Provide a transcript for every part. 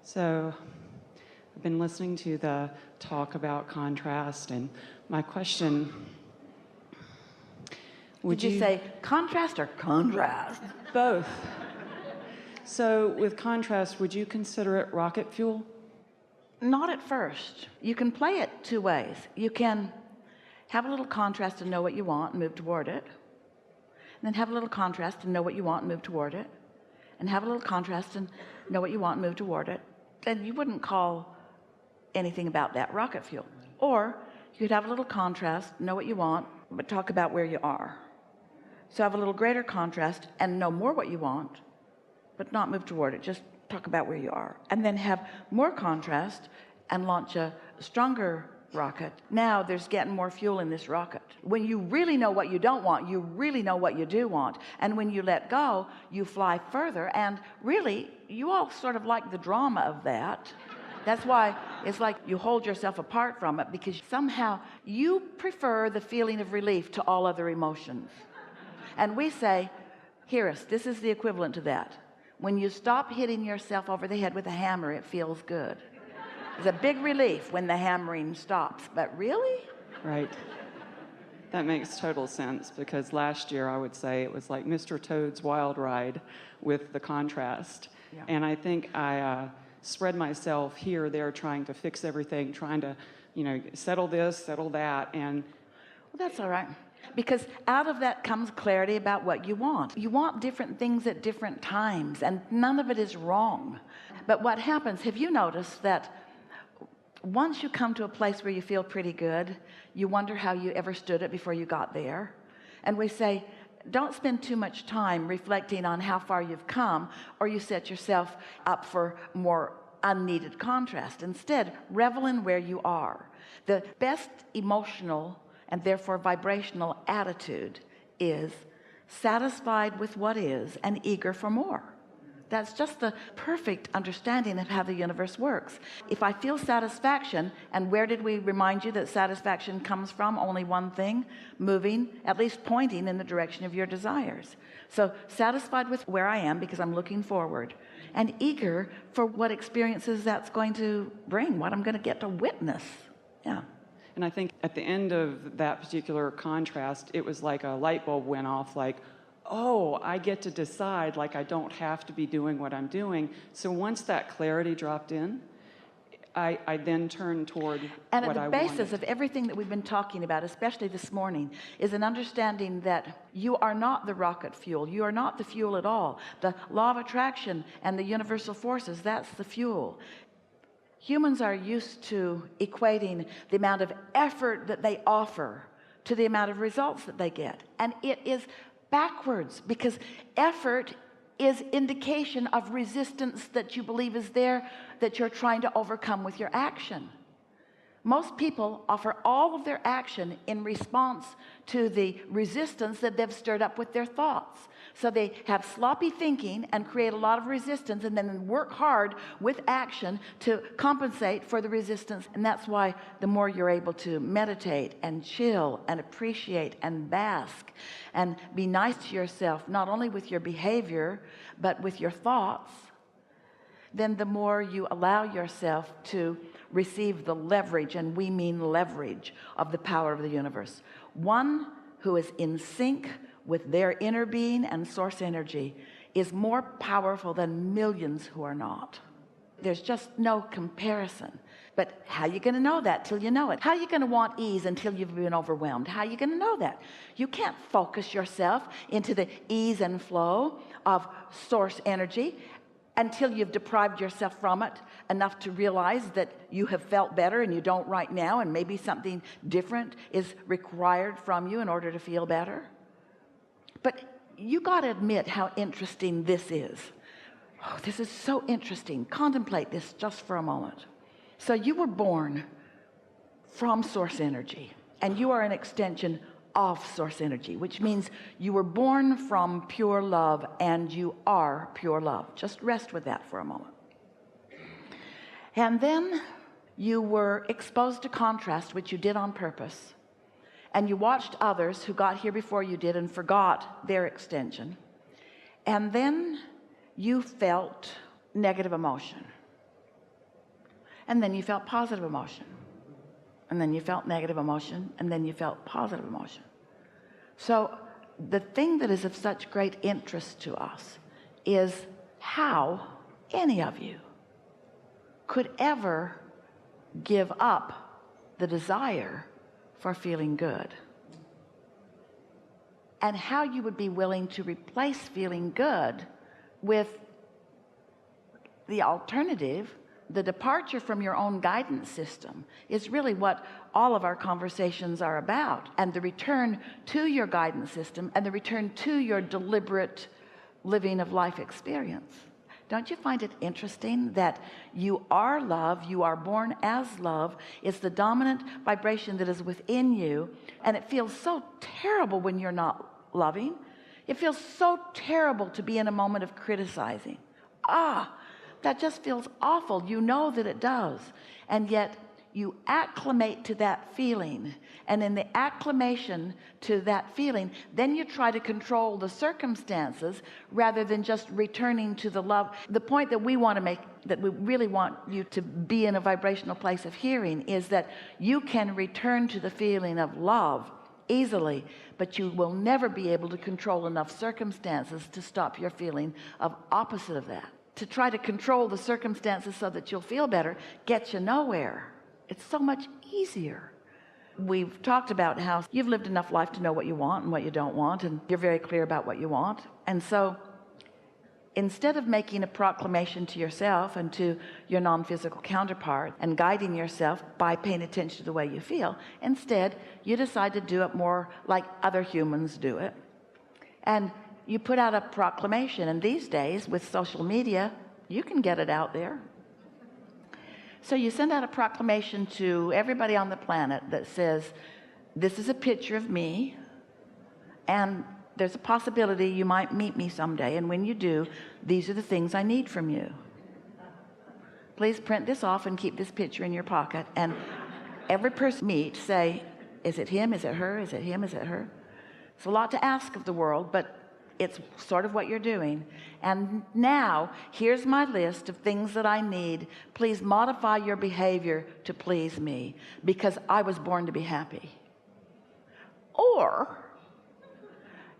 So I've been listening to the talk about contrast, and my question, Did you say contrast or contrast? both. So with contrast, would you consider it rocket fuel? Not at first. You can play it two ways. You can have a little contrast and know what you want and move toward it. And then have a little contrast and know what you want and move toward it. And have a little contrast and know what you want and move toward it. Then you wouldn't call anything about that rocket fuel. Or you could have a little contrast, know what you want, but talk about where you are. So have a little greater contrast and know more what you want, but not move toward it. Just talk about where you are. And then have more contrast and launch a stronger rocket. Now there's getting more fuel in this rocket. When you really know what you don't want, you really know what you do want. And when you let go, you fly further. And really, you all sort of like the drama of that. That's why it's like you hold yourself apart from it, because somehow you prefer the feeling of relief to all other emotions. And we say, hear us, this is the equivalent to that. When you stop hitting yourself over the head with a hammer, it feels good. It's a big relief when the hammering stops. But really? Right. That makes total sense, because last year I would say it was like Mr. Toad's Wild Ride with the contrast. Yeah. And I think I spread myself here, there, trying to fix everything, trying to, settle this, settle that. And well, that's all right. Because out of that comes clarity about what you want. You want different things at different times, and none of it is wrong. But what happens, have you noticed that once you come to a place where you feel pretty good, you wonder how you ever stood it before you got there? And we say, don't spend too much time reflecting on how far you've come, or you set yourself up for more unneeded contrast. Instead, revel in where you are. The best emotional and therefore vibrational attitude is satisfied with what is and eager for more. That's just the perfect understanding of how the universe works. If I feel satisfaction, and where did we remind you that satisfaction comes from? Only one thing: moving, at least pointing in the direction of your desires. So satisfied with where I am because I'm looking forward, and eager for what experiences that's going to bring, what I'm going to get to witness. Yeah. And I think at the end of that particular contrast, it was like a light bulb went off, like, oh, I get to decide, like I don't have to be doing what I'm doing. So once that clarity dropped in, I then turned toward what I wanted. And at the basis of everything that we've been talking about, especially this morning, is an understanding that you are not the rocket fuel. You are not the fuel at all. The law of attraction and the universal forces, that's the fuel. Humans are used to equating the amount of effort that they offer to the amount of results that they get. And it is backwards, because effort is indication of resistance that you believe is there, that you're trying to overcome with your action. Most people offer all of their action in response to the resistance that they've stirred up with their thoughts. So they have sloppy thinking and create a lot of resistance, and then work hard with action to compensate for the resistance. And that's why the more you're able to meditate and chill and appreciate and bask and be nice to yourself, not only with your behavior but with your thoughts, then the more you allow yourself to receive the leverage, and we mean leverage, of the power of the universe. One who is in sync with their inner being and source energy is more powerful than millions who are not. There's just no comparison. But how are you going to know that till you know it? How are you going to want ease until you've been overwhelmed? How are you going to know that? You can't focus yourself into the ease and flow of source energy until you've deprived yourself from it enough to realize that you have felt better and you don't right now, and maybe something different is required from you in order to feel better. But you got to admit how interesting this is. Oh, this is so interesting. Contemplate this just for a moment. So you were born from source energy, and you are an extension of source energy, which means you were born from pure love, and you are pure love. Just rest with that for a moment. And then you were exposed to contrast, which you did on purpose, and you watched others who got here before you did and forgot their extension, and then you felt negative emotion. and then you felt positive emotion, and then you felt negative emotion, and then you felt positive emotion. So the thing that is of such great interest to us is how any of you could ever give up the desire for feeling good, and how you would be willing to replace feeling good with the alternative. The departure from your own guidance system is really what all of our conversations are about, and the return to your guidance system and the return to your deliberate living of life experience. Don't you find it interesting that you are love, you are born as love? It's the dominant vibration that is within you, and it feels so terrible when you're not loving. It feels so terrible to be in a moment of criticizing. That just feels awful. You know that it does, and yet you acclimate to that feeling, and in the acclimation to that feeling, then you try to control the circumstances rather than just returning to the love. The point that we want to make, that we really want you to be in a vibrational place of hearing, is that you can return to the feeling of love easily, but you will never be able to control enough circumstances to stop your feeling of opposite of that. To try to control the circumstances so that you'll feel better gets you nowhere. It's so much easier. We've talked about how you've lived enough life to know what you want and what you don't want, and you're very clear about what you want. And so instead of making a proclamation to yourself and to your non-physical counterpart and guiding yourself by paying attention to the way you feel, instead you decide to do it more like other humans do it. And you put out a proclamation, and these days with social media, you can get it out there. So you send out a proclamation to everybody on the planet that says, this is a picture of me, and there's a possibility you might meet me someday, and when you do, these are the things I need from you. Please print this off and keep this picture in your pocket, and every person meet, say, is it him, is it her, is it him, is it her? It's a lot to ask of the world, but it's sort of what you're doing. And now here's my list of things that I need. Please modify your behavior to please me, because I was born to be happy. Or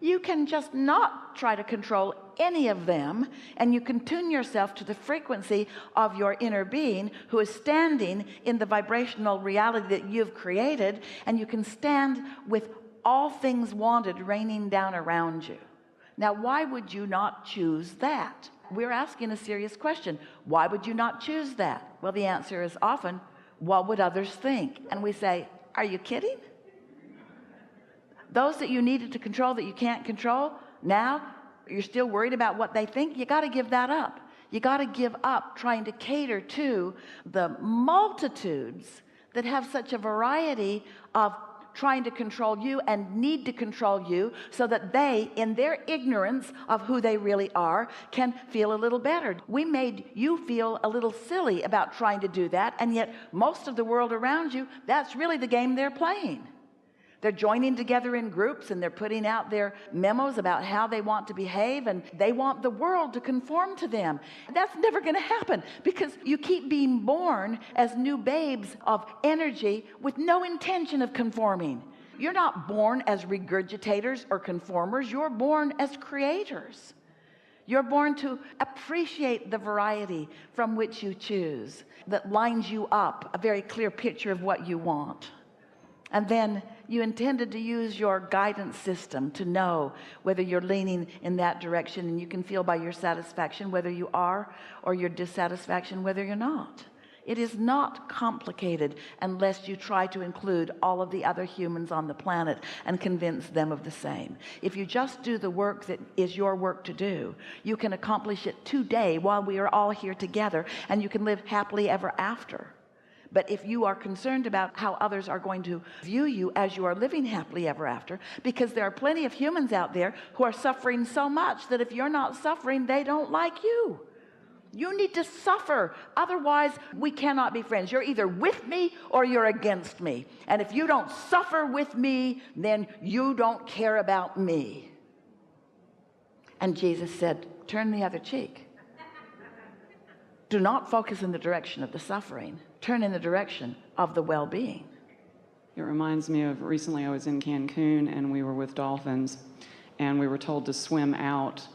you can just not try to control any of them, and you can tune yourself to the frequency of your inner being, who is standing in the vibrational reality that you've created, and you can stand with all things wanted raining down around you. Now, why would you not choose that? We're asking a serious question. Why would you not choose that? Well, the answer is often, what would others think? And we say, are you kidding? Those that you needed to control that you can't control, now you're still worried about what they think? You got to give that up. You got to give up trying to cater to the multitudes that have such a variety of trying to control you and need to control you, so that they, in their ignorance of who they really are, can feel a little better. We made you feel a little silly about trying to do that, and yet most of the world around you, that's really the game they're playing. They're joining together in groups, and they're putting out their memos about how they want to behave, and they want the world to conform to them. That's never going to happen, because you keep being born as new babes of energy with no intention of conforming. You're not born as regurgitators or conformers. You're born as creators. You're born to appreciate the variety from which you choose, that lines you up, a very clear picture of what you want. And then you intended to use your guidance system to know whether you're leaning in that direction, and you can feel by your satisfaction whether you are, or your dissatisfaction whether you're not. It is not complicated unless you try to include all of the other humans on the planet and convince them of the same. If you just do the work that is your work to do, you can accomplish it today while we are all here together, and you can live happily ever after. But if you are concerned about how others are going to view you as you are living happily ever after, because there are plenty of humans out there who are suffering so much that if you're not suffering, they don't like you. You need to suffer. Otherwise, we cannot be friends. You're either with me or you're against me. And if you don't suffer with me, then you don't care about me. And Jesus said, turn the other cheek. Do not focus in the direction of the suffering. turn in the direction of the well-being. It reminds me of recently I was in Cancun and we were with dolphins and we were told to swim out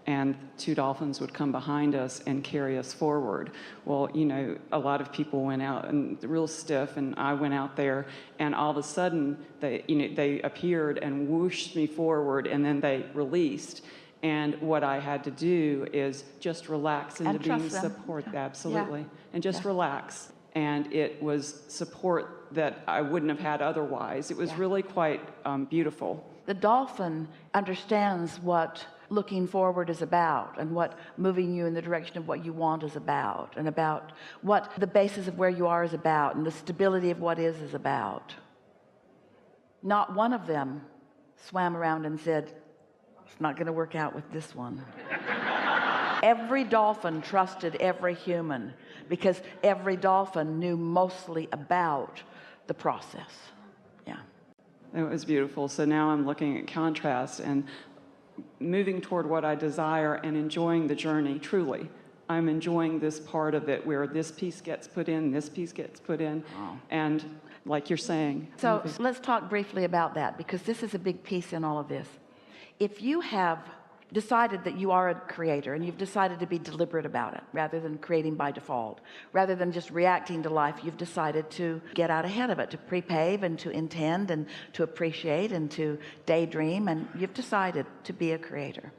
and 2 dolphins would come behind us and carry us forward. Well, you know, a lot of people went out and real stiff and I went out there and all of a sudden they appeared and whooshed me forward and then they released. And what I had to do is just relax into being support. Absolutely. And just relax. And it was support that I wouldn't have had otherwise. It was really quite beautiful. The dolphin understands what looking forward is about and what moving you in the direction of what you want is about and about what the basis of where you are is about and the stability of what is about. Not one of them swam around and said, it's not going to work out with this one. Every dolphin trusted every human because every dolphin knew mostly about the process. Yeah. It was beautiful. So now I'm looking at contrast and moving toward what I desire and enjoying the journey, truly. I'm enjoying this part of it where this piece gets put in, this piece gets put in, and like you're saying. So let's talk briefly about that because this is a big piece in all of this. If you have decided that you are a creator and you've decided to be deliberate about it rather than creating by default, rather than just reacting to life, you've decided to get out ahead of it, to prepave and to intend and to appreciate and to daydream, and you've decided to be a creator.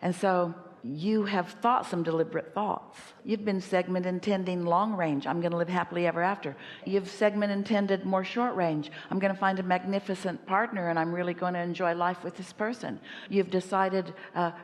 And so you have thought some deliberate thoughts. You've been segment intending long range. I'm going to live happily ever after. You've segment intended more short range. I'm going to find a magnificent partner and I'm really going to enjoy life with this person. You've decided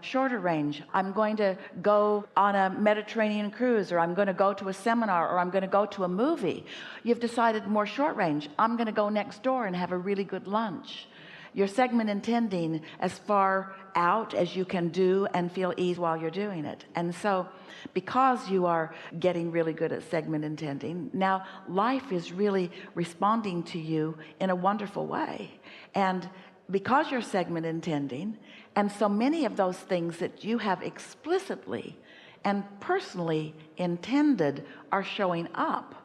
shorter range. I'm going to go on a Mediterranean cruise, or I'm going to go to a seminar, or I'm going to go to a movie. You've decided more short range. I'm going to go next door and have a really good lunch. You're segment intending as far out as you can do and feel ease while you're doing it. And so because you are getting really good at segment intending, now life is really responding to you in a wonderful way. And because you're segment intending, and so many of those things that you have explicitly and personally intended are showing up,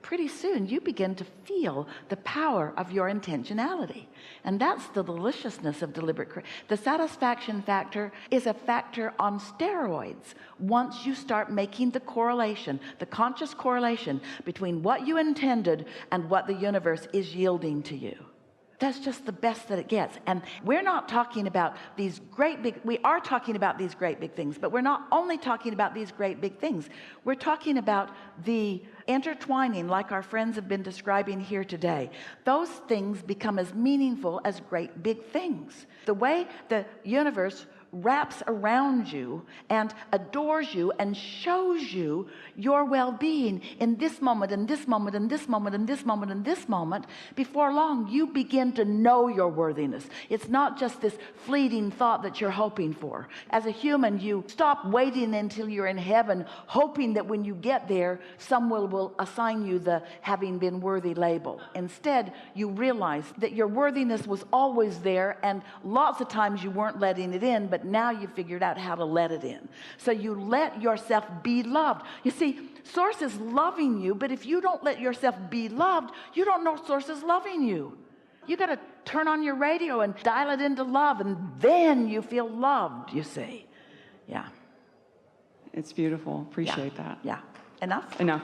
pretty soon you begin to feel the power of your intentionality. And that's the deliciousness of deliberate. The satisfaction factor is a factor on steroids once you start making the correlation, the conscious correlation between what you intended and what the universe is yielding to you. That's just the best that it gets. And we're not talking about these great big, we are talking about these great big things, but we're not only talking about these great big things. We're talking about the intertwining, like our friends have been describing here today. Those things become as meaningful as great big things. The way the universe wraps around you and adores you and shows you your well-being in this moment and this moment and this moment and this moment and this moment, before long you begin to know your worthiness. It's not just this fleeting thought that you're hoping for. As a human, you stop waiting until you're in heaven hoping that when you get there someone will assign you the having been worthy label. Instead, you realize that your worthiness was always there, and lots of times you weren't letting it in, but now you figured out how to let it in. So you let yourself be loved. You see, Source is loving you, but if you don't let yourself be loved, you don't know Source is loving you. You got to turn on your radio and dial it into love, and then you feel loved, you see. Yeah. It's beautiful. Appreciate that. Yeah. Enough? Enough.